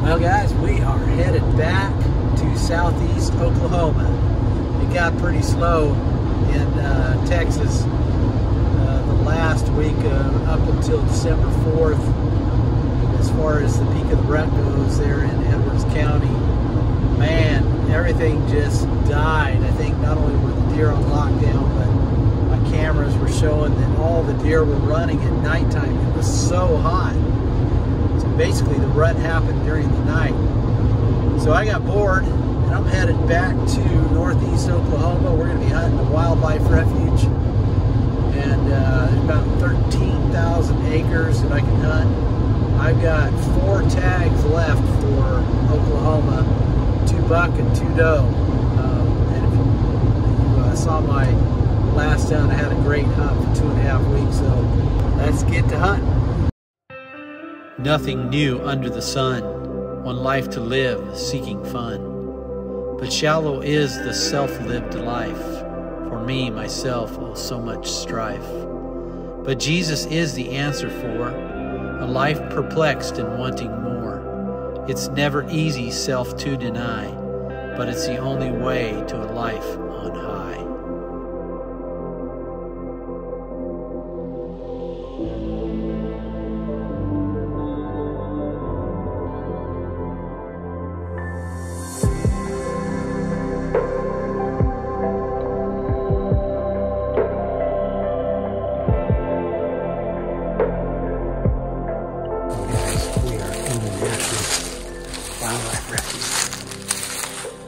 Well guys, we are headed back to southeast Oklahoma. It got pretty slow in Texas the last week up until December 4th. As far as the peak of the rut goes there in Edwards County, man, everything just died. I think not only were the deer on lockdown, but my cameras were showing that all the deer were running at nighttime. It was so hot. So basically the rut happened during the night. So I got bored and I'm headed back to northeast Oklahoma. We're going to be hunting a wildlife refuge, and about 13,000 acres that I can hunt. I've got 4 tags left for Oklahoma, 2 buck and 2 doe. And if you saw my last hunt, I had a great hunt for 2.5 weeks, so let's get to hunting. Nothing new under the sun, one life to live, seeking fun. But shallow is the self-lived life, for me, myself, oh so much strife. But Jesus is the answer for a life perplexed and wanting more. It's never easy self to deny, but it's the only way to a life on high.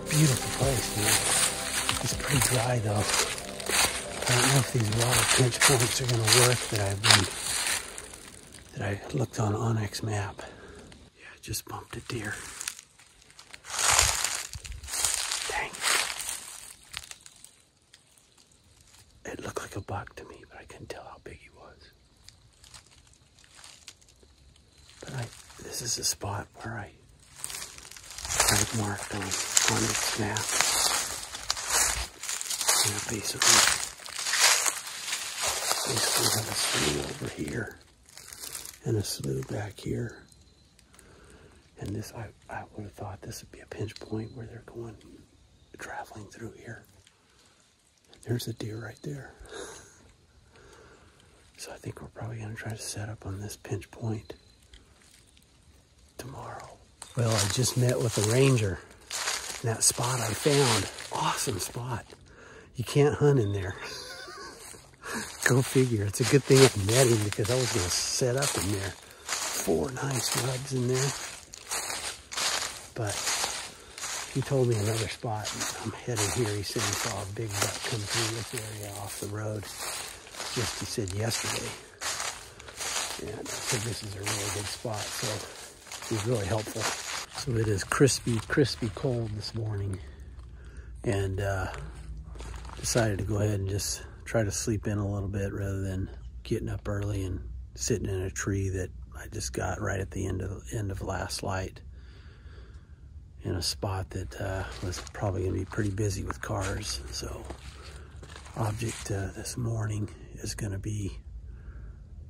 Beautiful place, man. It's pretty dry though. I don't know if these water pinch points are going to work that I looked on Onyx map. Yeah, I just bumped a deer. Dang. It looked like a buck to me, but I couldn't tell how big he was. But this is a spot where I marked on its map. And basically have a slough over here and a slough back here. And this, I would have thought this would be a pinch point where they're traveling through here. There's a deer right there. So I think we're probably going to try to set up on this pinch point tomorrow. Well, I just met with a ranger. That spot I found, awesome spot. You can't hunt in there. Go figure. It's a good thing I met him because I was going to set up in there. 4 nice rubs in there. But he told me another spot. I'm headed here. He said he saw a big buck come through this area off the road. Just, he said, yesterday. And I said this is a really good spot. So it was really helpful. So it is crispy cold this morning, and decided to go ahead and just try to sleep in a little bit rather than getting up early and sitting in a tree that I just got right at the end of last light in a spot that was probably going to be pretty busy with cars. So object this morning is going to be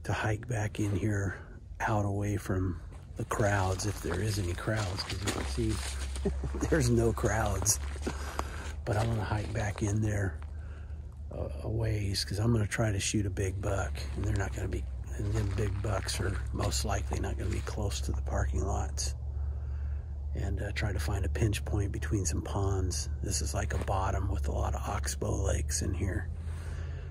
to hike back in here out away from the crowds, if there is any crowds, because you can see there's no crowds. But I'm going to hike back in there a ways, because I'm going to try to shoot a big buck, and they're not going to be, and them big bucks are most likely not going to be close to the parking lots. And try to find a pinch point between some ponds. This is like a bottom with a lot of oxbow lakes in here,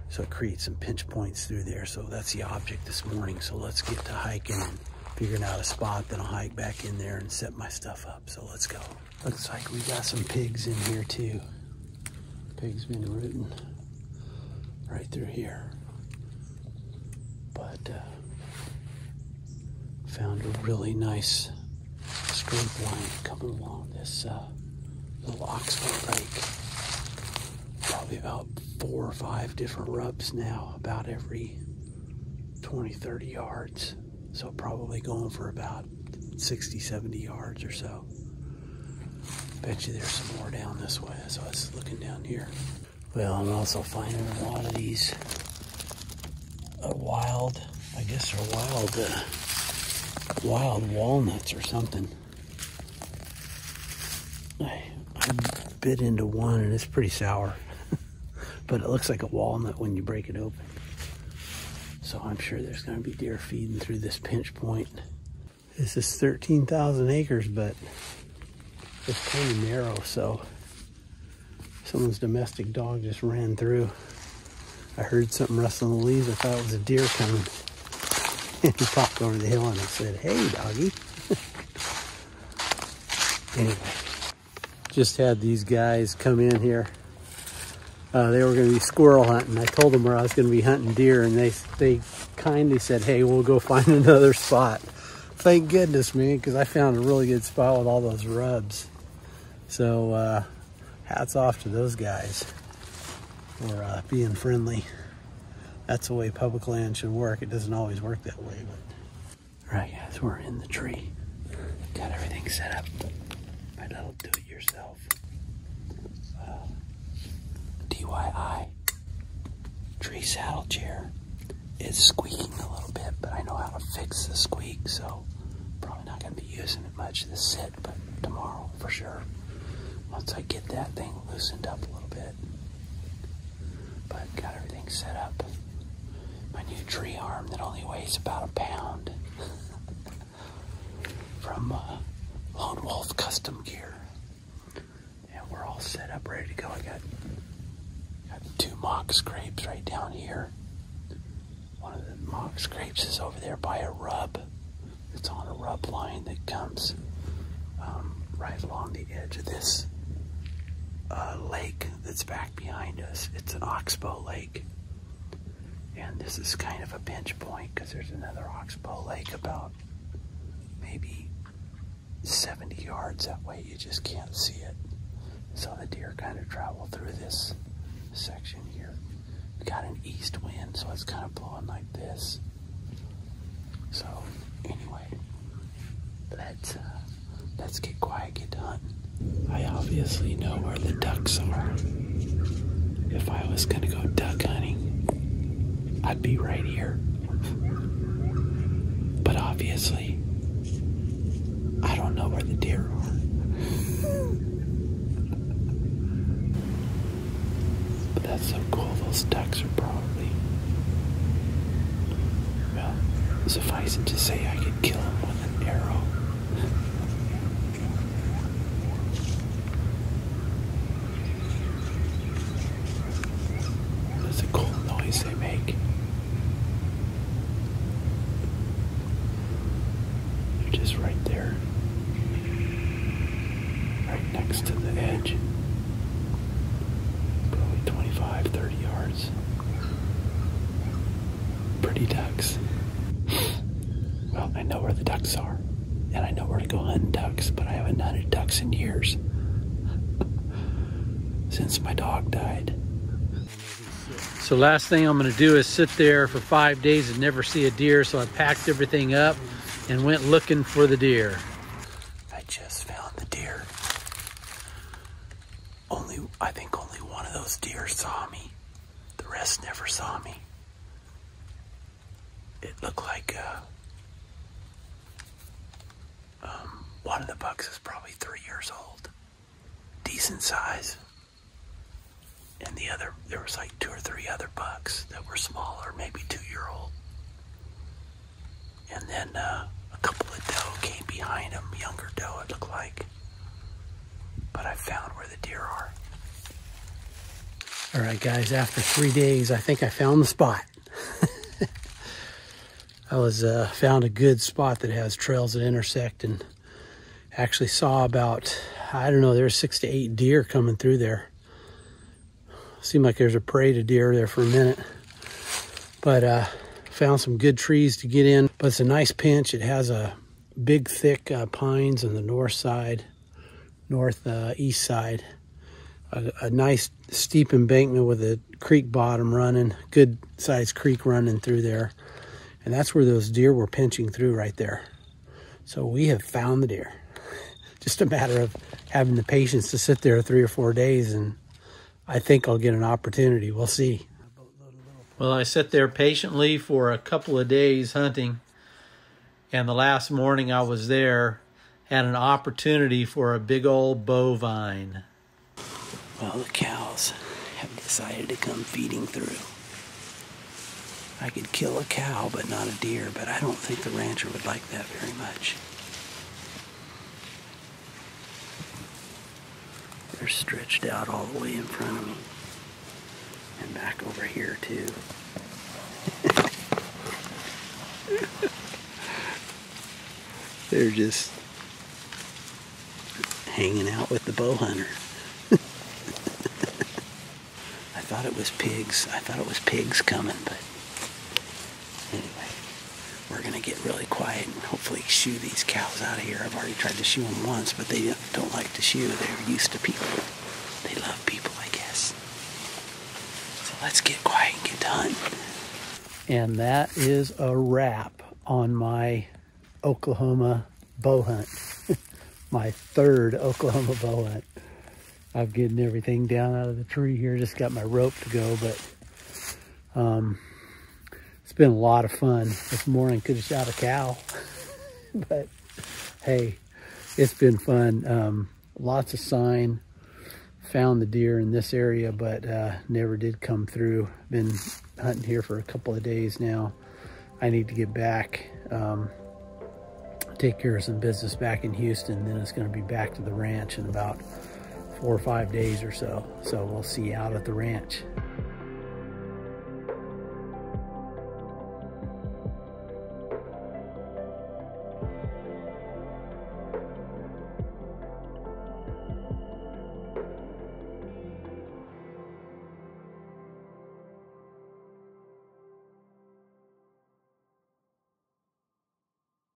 so it creates some pinch points through there. So that's the object this morning. So let's get to hiking and figuring out a spot, then I'll hike back in there and set my stuff up. So let's go. Looks like we got some pigs in here too. Pigs been rooting right through here. But found a really nice straight line coming along this little oxbow lake. Probably about 4 or 5 different rubs now, about every 20-30 yards. So probably going for about 60-70 yards or so. Bet you there's some more down this way as I was looking down here. Well, I'm also finding a lot of these wild, I guess they're wild walnuts or something. I bit into one and it's pretty sour. But it looks like a walnut when you break it open. So I'm sure there's going to be deer feeding through this pinch point. This is 13,000 acres, but it's kind of narrow, so someone's domestic dog just ran through. I heard something rustling the leaves. I thought it was a deer coming. And he popped over the hill and I said, "Hey, doggy." Anyway, just had these guys come in here. They were going to be squirrel hunting. I told them where I was going to be hunting deer, and they kindly said, "Hey, we'll go find another spot." Thank goodness, man, because I found a really good spot with all those rubs. So hats off to those guys for being friendly. That's the way public land should work. It doesn't always work that way, but all right, guys, we're in the tree. Got everything set up. My little do-it-yourself DIY tree saddle chair. It's squeaking a little bit, but I know how to fix the squeak, so probably not going to be using it much to sit, but tomorrow for sure, once I get that thing loosened up a little bit. But got everything set up. My new tree arm that only weighs about a pound from Lone Wolf Custom Gear. And we're all set up, ready to go. I got 2 mock scrapes right down here. One of the mock scrapes is over there by a rub. It's on a rub line that comes right along the edge of this lake that's back behind us. It's an oxbow lake. And this is kind of a pinch point because there's another oxbow lake about maybe 70 yards that way. You just can't see it. So the deer kind of travel through this section here. We got an east wind, so it's kind of blowing like this. So anyway, let's get quiet, get to hunting. I obviously know where the ducks are. If I was gonna go duck hunting, I'd be right here. But obviously, I don't know where the deer are. But that's so cool. Those ducks are probably, well, suffice it to say I could kill them with an arrow. That's a cool noise they make. They're just right there. Right next to the edge. Probably 25, 30 yards. Pretty ducks. Well, I know where the ducks are. And I know where to go hunt ducks, but I haven't hunted ducks in years. Since my dog died. So last thing I'm going to do is sit there for 5 days and never see a deer, so I packed everything up and went looking for the deer. I just found the deer. I think only one of those deer saw me. The rest never saw me. It looked like one of the bucks is probably 3 years old. Decent size. And the other, there was like 2 or 3 other bucks that were smaller, maybe 2-year-old. And then a couple of doe came behind them, younger doe it looked like. But I found where the deer are. All right, guys, after 3 days, I think I found the spot. I found a good spot that has trails that intersect, and actually saw about, I don't know, there's 6 to 8 deer coming through there. Seemed like there's a parade of deer there for a minute. But found some good trees to get in. But it's a nice pinch. It has a big, thick pines on the north side, northeast side. A nice steep embankment with a creek bottom running, good sized creek running through there. And that's where those deer were pinching through right there. So we have found the deer. Just a matter of having the patience to sit there 3 or 4 days, and I think I'll get an opportunity. We'll see. Well, I sat there patiently for a couple of days hunting, and the last morning I was there, had an opportunity for a big old bovine. Well, the cows have decided to come feeding through. I could kill a cow, but not a deer, but I don't think the rancher would like that very much. They're stretched out all the way in front of me. And back over here, too. They're just hanging out with the bow hunter. I thought it was pigs. I thought it was pigs coming, but anyway, we're gonna get really quiet and hopefully shoo these cows out of here. I've already tried to shoo them once, but they don't like to shoo. They're used to people. They love people, I guess. So let's get quiet and get done. And that is a wrap on my Oklahoma bow hunt. My third Oklahoma bow hunt. I'm getting everything down out of the tree here. Just got my rope to go, but it's been a lot of fun. This morning could have shot a cow, but hey, it's been fun. Lots of sign. Found the deer in this area, but never did come through. Been hunting here for a couple of days now. I need to get back, take care of some business back in Houston. Then it's going to be back to the ranch in about 4 or 5 days or so. So we'll see you out at the ranch.